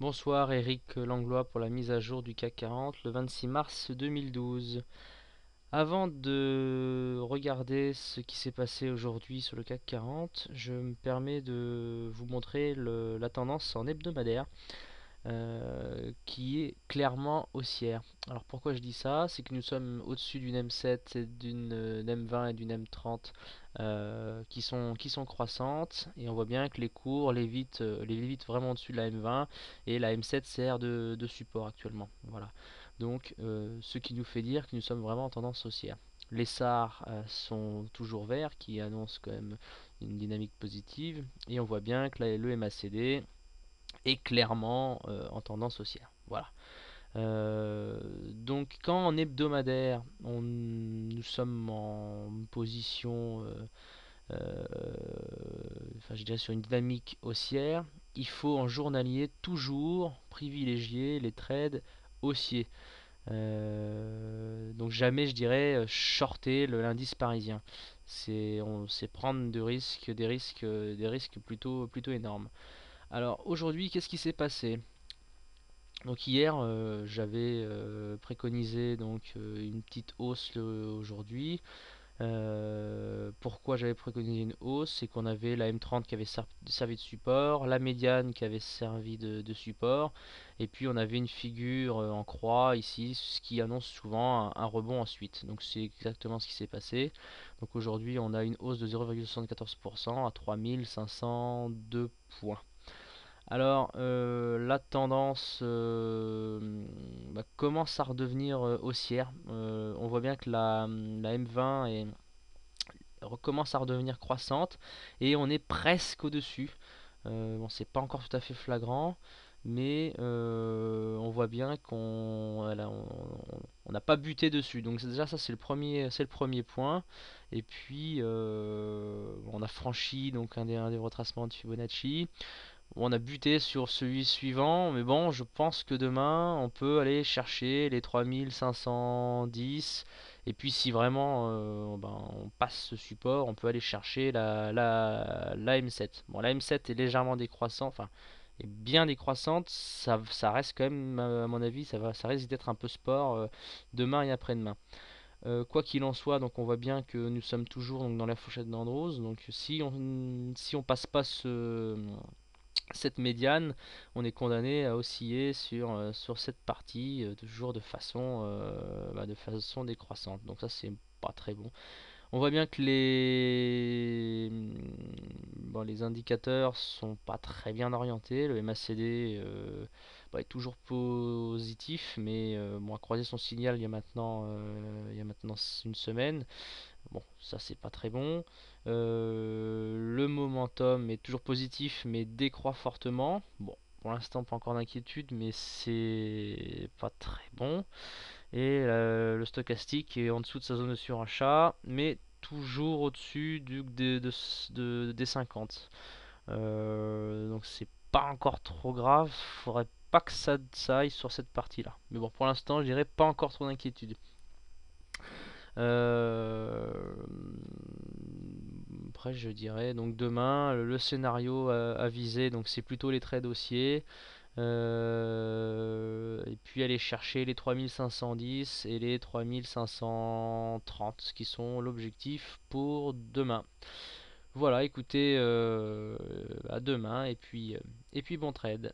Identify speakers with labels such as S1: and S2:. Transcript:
S1: Bonsoir, Eric Langlois pour la mise à jour du CAC 40 le 26 mars 2012. Avant de regarder ce qui s'est passé aujourd'hui sur le CAC 40, je me permets de vous montrer la tendance en hebdomadaire qui est clairement haussière. Alors pourquoi je dis ça? C'est que nous sommes au-dessus d'une M7, d'une M20 et d'une M30 qui sont croissantes, et on voit bien que les cours lévitent vraiment au-dessus de la M20, et la M7 sert de support actuellement. Voilà. Donc ce qui nous fait dire que nous sommes vraiment en tendance haussière. Les SAR sont toujours verts, qui annoncent quand même une dynamique positive, et on voit bien que le MACD est clairement en tendance haussière. Voilà. Donc quand en hebdomadaire, nous sommes en position, euh, enfin je dirais sur une dynamique haussière, il faut en journalier toujours privilégier les trades haussiers. Donc jamais je dirais shorter l'indice parisien. C'est prendre des risques plutôt énormes. Alors aujourd'hui, qu'est-ce qui s'est passé? Donc hier, j'avais préconisé une petite hausse aujourd'hui. Pourquoi j'avais préconisé une hausse? C'est qu'on avait la M30 qui avait servi de support, la médiane qui avait servi de support, et puis on avait une figure en croix ici, ce qui annonce souvent un rebond ensuite. Donc c'est exactement ce qui s'est passé. Donc aujourd'hui, on a une hausse de 0,74% à 3502 points. Alors, la tendance commence à redevenir haussière. On voit bien que la M20 recommence à redevenir croissante, et on est presque au-dessus. Bon, c'est pas encore tout à fait flagrant, mais on voit bien on n'a pas buté dessus. Donc déjà ça c'est le premier point. Et puis on a franchi donc un des retracements de Fibonacci. On a buté sur celui suivant, mais bon, je pense que demain, on peut aller chercher les 3510. Et puis si vraiment on passe ce support, on peut aller chercher la M7. Bon, la M7 est légèrement décroissante, enfin, est bien décroissante. Ça reste quand même, à mon avis, ça risque d'être un peu sport demain et après-demain. Quoi qu'il en soit, donc on voit bien que nous sommes toujours donc, dans la fourchette d'Andros. Donc si on passe pas cette médiane, on est condamné à osciller sur cette partie toujours de façon décroissante. Donc ça c'est pas très bon. On voit bien que les indicateurs sont pas très bien orientés. Le MACD est toujours positif, mais bon, a croisé son signal il y a maintenant une semaine. Bon, ça c'est pas très bon. Le momentum est toujours positif, mais décroît fortement. Bon, pour l'instant pas encore d'inquiétude, mais c'est pas très bon. Et le stochastique est en dessous de sa zone de surachat, mais toujours au-dessus des 50. Donc c'est pas encore trop grave. Faudrait pas que ça aille sur cette partie-là. Mais bon, pour l'instant, je dirais pas encore trop d'inquiétude. Euh, Après, je dirais donc demain, le scénario à viser, donc c'est plutôt les trades haussiers. Et puis aller chercher les 3510 et les 3530 qui sont l'objectif pour demain. Voilà, écoutez, à demain, et puis bon trade.